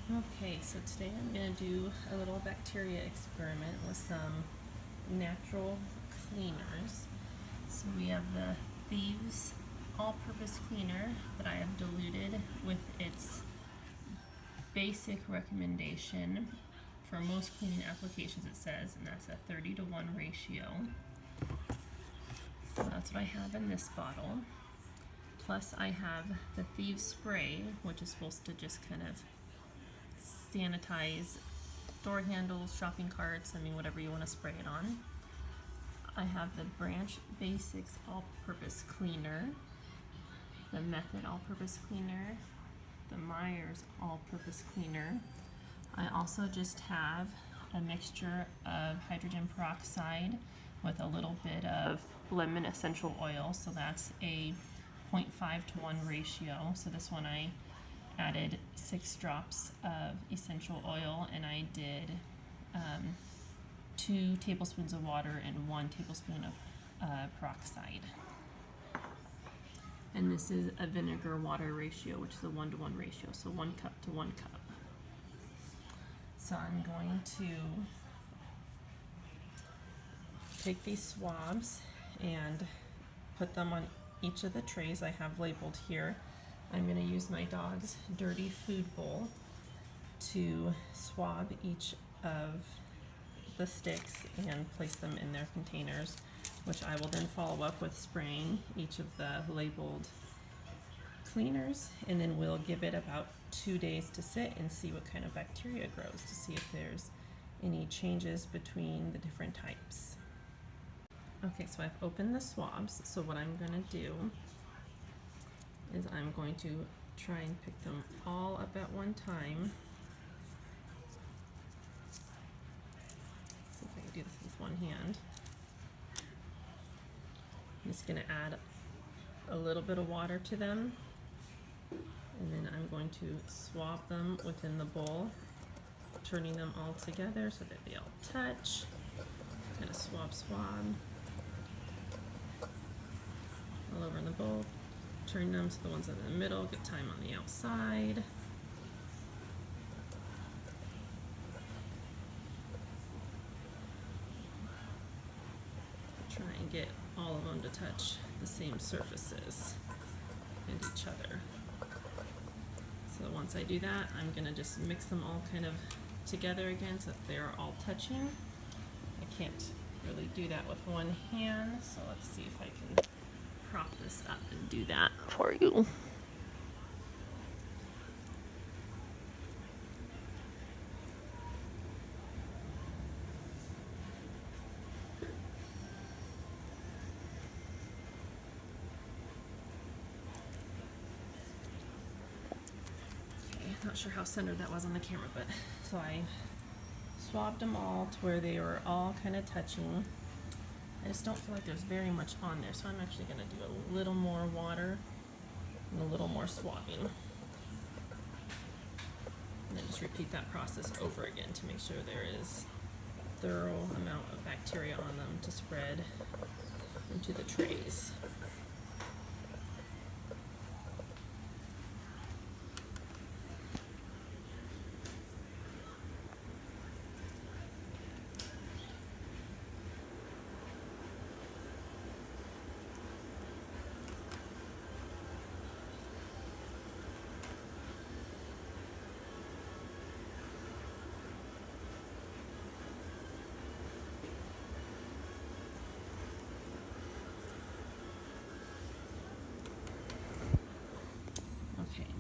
Okay, so today I'm going to do a little bacteria experiment with some natural cleaners. So we have the Thieves all-purpose cleaner that I have diluted with its basic recommendation for most cleaning applications, it says, and that's a 30-to-1 ratio. So that's what I have in this bottle. Plus I have the Thieves Spray, which is supposed to just kind of sanitize door handles, shopping carts, whatever you want to spray it on. I have the Branch Basics all-purpose cleaner, the Method all-purpose cleaner, the Meyer's all-purpose cleaner. I also just have a mixture of hydrogen peroxide with a little bit of lemon essential oil, so that's a 0.5-to-1 ratio. So this one I added 6 drops of essential oil, and I did 2 tablespoons of water and 1 tablespoon of peroxide. And this is a vinegar water ratio, which is a 1-to-1 ratio, so 1 cup to 1 cup. So I'm going to take these swabs and put them on each of the trays I have labeled here. I'm going to use my dog's dirty food bowl to swab each of the sticks and place them in their containers, which I will then follow up with spraying each of the labeled cleaners, and then we'll give it about 2 days to sit and see what kind of bacteria grows, to see if there's any changes between the different types. Okay, so I've opened the swabs, so what I'm going to do is I'm going to try and pick them all up at one time. See if I can do this with one hand. I'm just going to add a little bit of water to them, and then I'm going to swab them within the bowl, turning them all together so that they all touch. Kind of swab all over in the bowl. Turn them to the ones in the middle, get time on the outside. Try and get all of them to touch the same surfaces and each other. So once I do that, I'm going to just mix them all kind of together again so that they're all touching. I can't really do that with one hand, so let's see if I can prop this up and do that for you. Okay, not sure how centered that was on the camera, but so I swabbed them all to where they were all kind of touching. I just don't feel like there's very much on there, so I'm actually going to do a little more water and a little more swabbing. And then just repeat that process over again to make sure there is a thorough amount of bacteria on them to spread into the trays.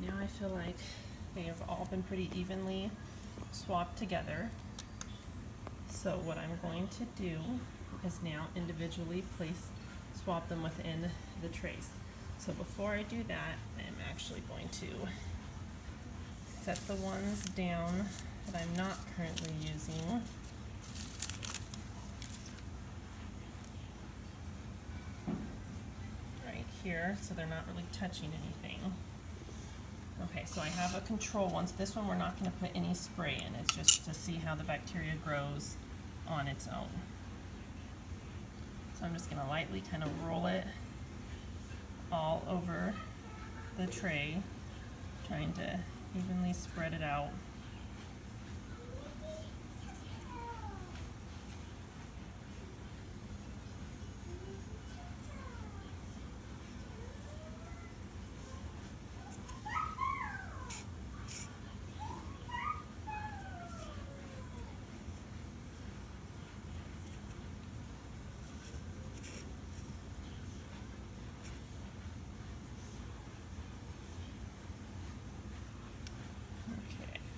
Now I feel like they have all been pretty evenly swabbed together. So what I'm going to do is now individually swab them within the trays. So before I do that, I'm actually going to set the ones down that I'm not currently using. Right here, so they're not really touching anything. Okay, so I have a control one. So this one we're not going to put any spray in. It's just to see how the bacteria grows on its own. So I'm just going to lightly kind of roll it all over the tray, trying to evenly spread it out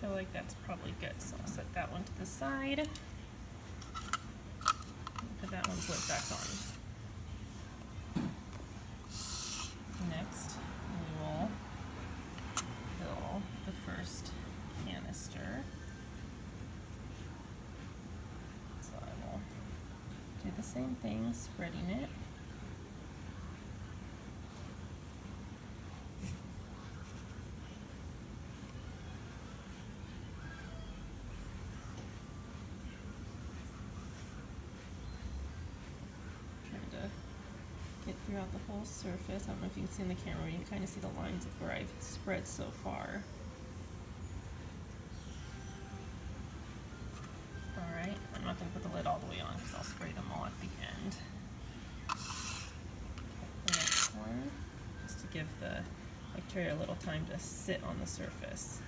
feel like that's probably good, so I'll set that one to the side. Put that one's lid back on. Next, we will fill the first canister. So I will do the same thing, spreading it. Throughout the whole surface. I don't know if you can see in the camera, you can kind of see the lines of where I've spread so far. Alright, I'm not going to put the lid all the way on because I'll spray them all at the end. The next one, just to give the bacteria a little time to sit on the surface.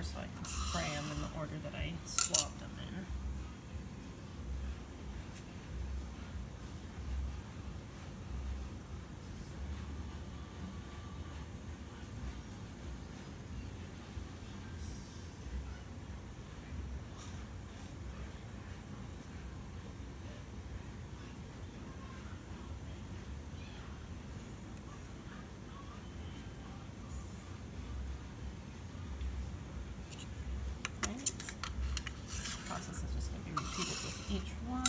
So I can spray them in the order that I swabbed them in. Process is just going to be repeated with each one.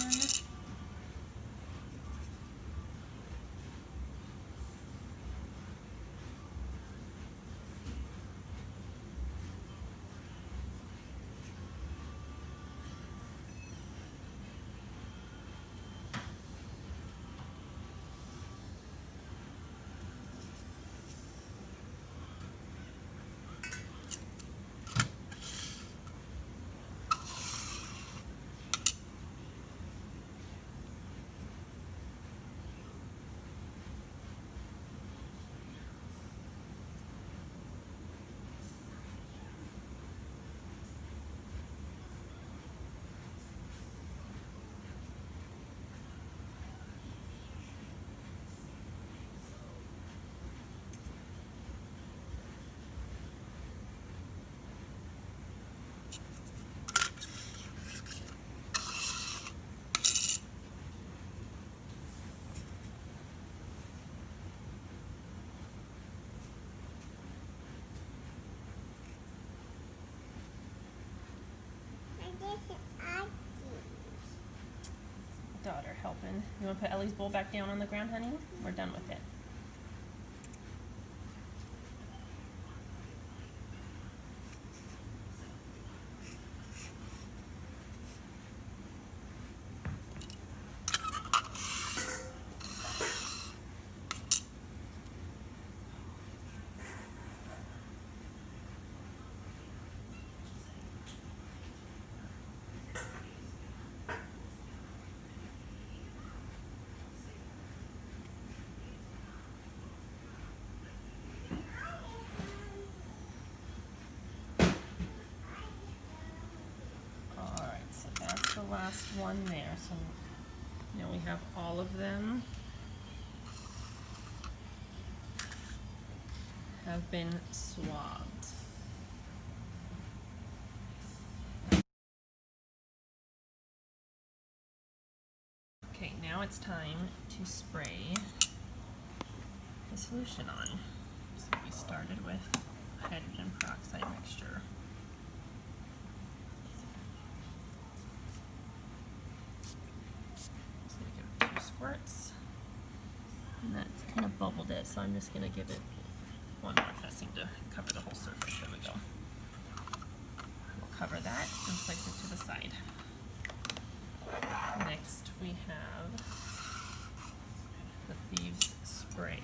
Daughter helping. You want to put Ellie's bowl back down on the ground, honey? We're done with it. The last one there, so now we have all of them have been swabbed. Okay, now it's time to spray the solution on. So we started with hydrogen peroxide mixture. Squirts, and that's kind of bubbled it, so I'm just going to give it one more pressing to cover the whole surface. There we go. We'll cover that and place it to the side. Next we have the Thieves Spray.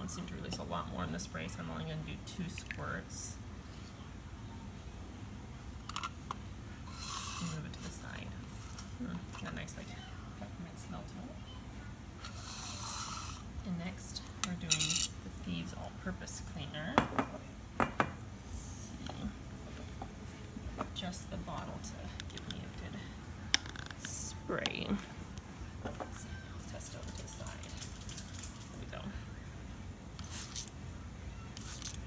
one seemed to release a lot more in the spray, so I'm only going to do 2 squirts. Move it to the side. Got a nice like peppermint smell to it. And next we're doing the Thieves All-Purpose Cleaner. Adjust the bottle to give me a good spray. Let's see, let's test over to the side. There we go.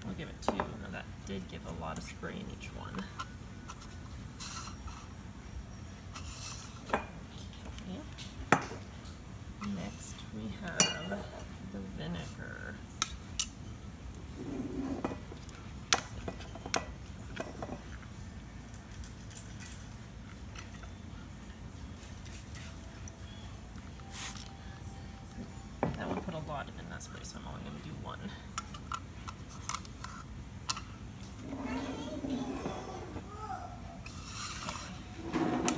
We'll give it 2. Now that did give a lot of spray in each one. Okay. Next we have the vinegar. That one put a lot in that spray, so I'm only going to do 1. Okay.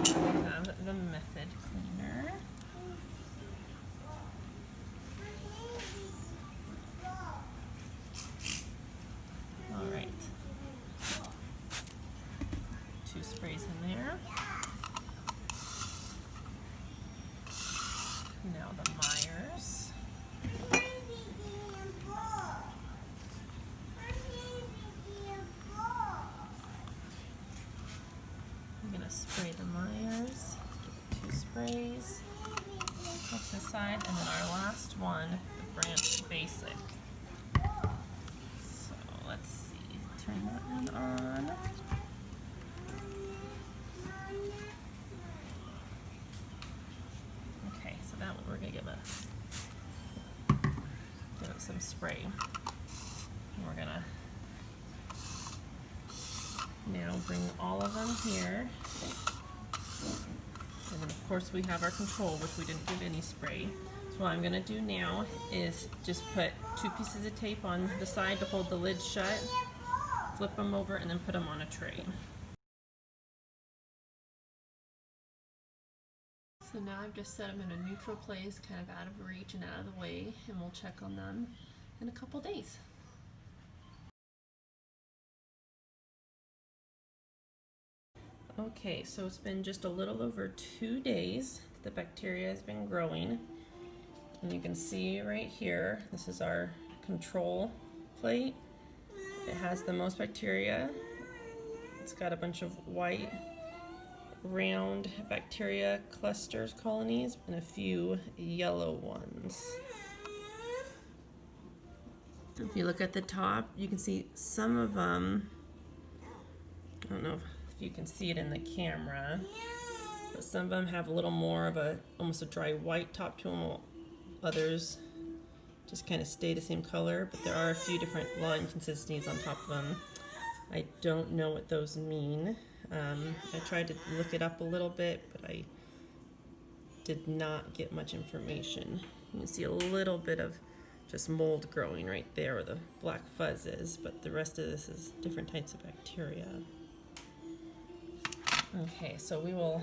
We have the method cleaner. Alright. 2 sprays in there. Now the Meyers. I'm going to spray the Meyers, give it 2 sprays, off the side, and then our last one, the Branch Basic. So let's see, turn that one on. Okay, so that one we're going to give it some spray. And we're going to now bring all of them here. And then of course we have our control, which we didn't give any spray. So what I'm going to do now is just put 2 pieces of tape on the side to hold the lid shut, flip them over, and then put them on a tray. So now I've just set them in a neutral place, kind of out of reach and out of the way, and we'll check on them in a couple days. Okay, so it's been just a little over 2 days. The bacteria has been growing. And you can see right here, this is our control plate. It has the most bacteria. It's got a bunch of white, round bacteria clusters, colonies, and a few yellow ones. If you look at the top, you can see some of them, I don't know if you can see it in the camera, but some of them have a little more of almost a dry white top to them, while others just kind of stay the same color, but there are a few different line consistencies on top of them. I don't know what those mean. I tried to look it up a little bit, but I did not get much information. You can see a little bit of just mold growing right there where the black fuzz is, but the rest of this is different types of bacteria. Okay, so we will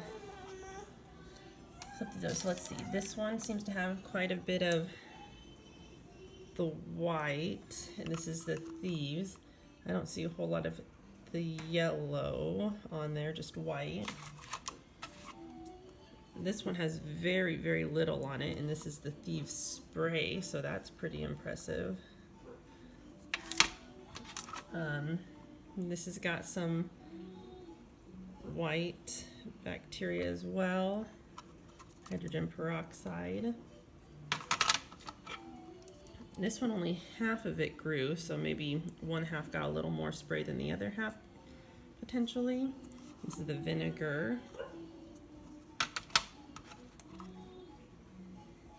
flip those. So let's see, this one seems to have quite a bit of the white, and this is the Thieves. I don't see a whole lot of the yellow on there, just white. This one has very, very little on it, and this is the Thieves Spray, so that's pretty impressive. This has got some white bacteria as well, Hydro-peroxide. This one, only half of it grew, so maybe one half got a little more spray than the other half, potentially. This is the Vinegar.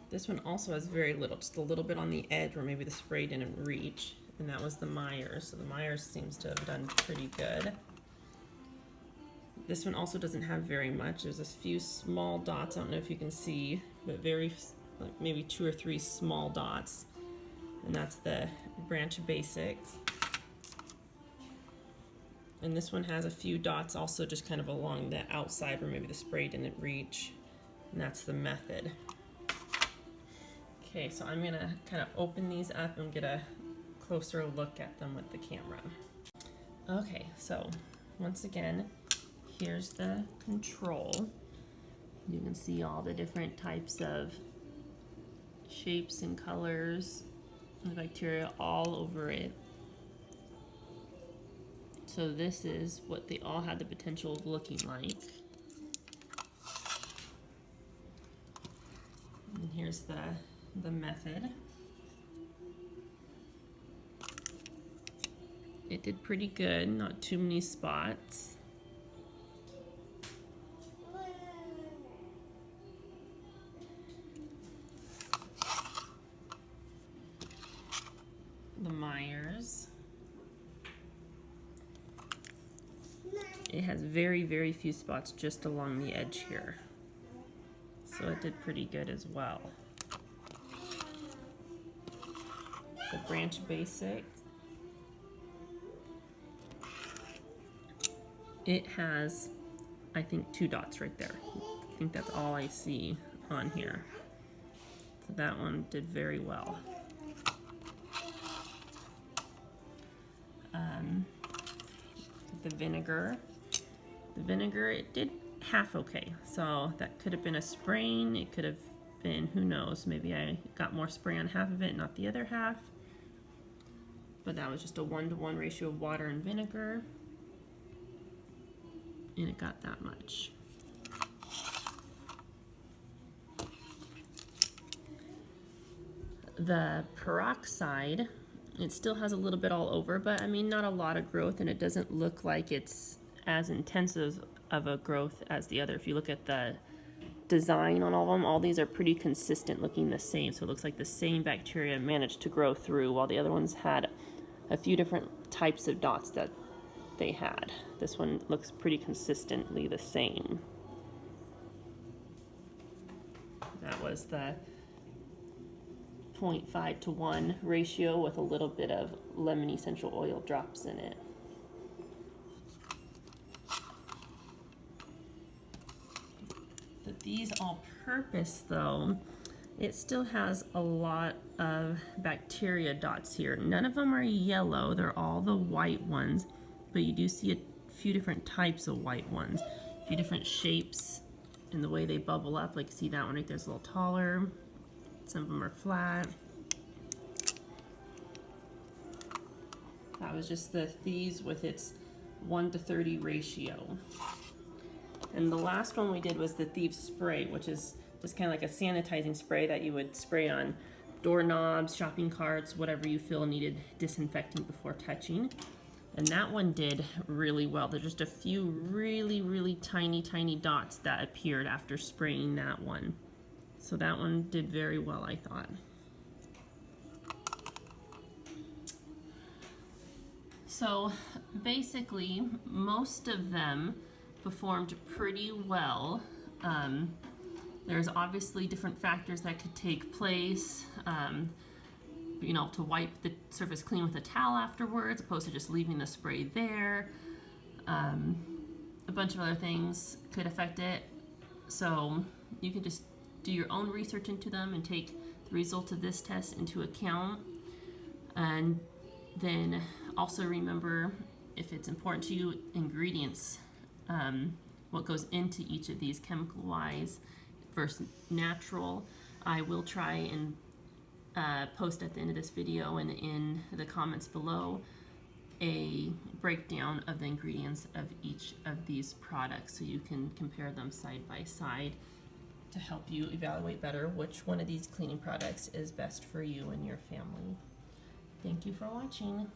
This one also has very little, just a little bit on the edge where maybe the spray didn't reach, and that was the Meyer. So the Meyer seems to have done pretty good. This one also doesn't have very much. There's a few small dots, I don't know if you can see, but very, like maybe 2 or 3 small dots. And that's the Branch Basics. And this one has a few dots also just kind of along the outside where maybe the spray didn't reach. And that's the Method. Okay, so I'm gonna kind of open these up and get a closer look at them with the camera. Okay, so once again, here's the control. You can see all the different types of shapes and colors, and the bacteria all over it. So this is what they all had the potential of looking like. And here's the method. It did pretty good, not too many spots. The Meyers. It has very, very few spots just along the edge here. So it did pretty good as well. The Branch Basic. It has, I think, 2 dots right there. I think that's all I see on here. So that one did very well. The Vinegar. The Vinegar, it did half okay. So that could have been a sprain. It could have been, who knows, maybe I got more spray on half of it, not the other half. But that was just a 1-to-1 ratio of water and vinegar. And it got that much. The peroxide, it still has a little bit all over, but I mean, not a lot of growth, and it doesn't look like it's as intensive of a growth as the other. If you look at the design on all of them, all these are pretty consistent looking the same. So it looks like the same bacteria managed to grow through, while the other ones had a few different types of dots that they had. This one looks pretty consistently the same. That was the 0.5-to-1 ratio with a little bit of lemon essential oil drops in it. But these all-purpose though, it still has a lot of bacteria dots here. None of them are yellow, they're all the white ones, but you do see a few different types of white ones, a few different shapes in the way they bubble up. Like, see that one right there's a little taller. Some of them are flat. That was just the Thieves with its 1-to-30 ratio. And the last one we did was the Thieves Spray, which is just kind of like a sanitizing spray that you would spray on doorknobs, shopping carts, whatever you feel needed disinfecting before touching. And that one did really well. There's just a few really, really tiny, tiny dots that appeared after spraying that one. So that one did very well, I thought. So basically, most of them performed pretty well. There's obviously different factors that could take place. You know, to wipe the surface clean with a towel afterwards, opposed to just leaving the spray there. A bunch of other things could affect it. So you can just do your own research into them and take the results of this test into account. And then also remember, if it's important to you, ingredients, what goes into each of these chemical-wise versus natural. I will try and post at the end of this video and in the comments below a breakdown of the ingredients of each of these products so you can compare them side by side to help you evaluate better which one of these cleaning products is best for you and your family. Thank you for watching.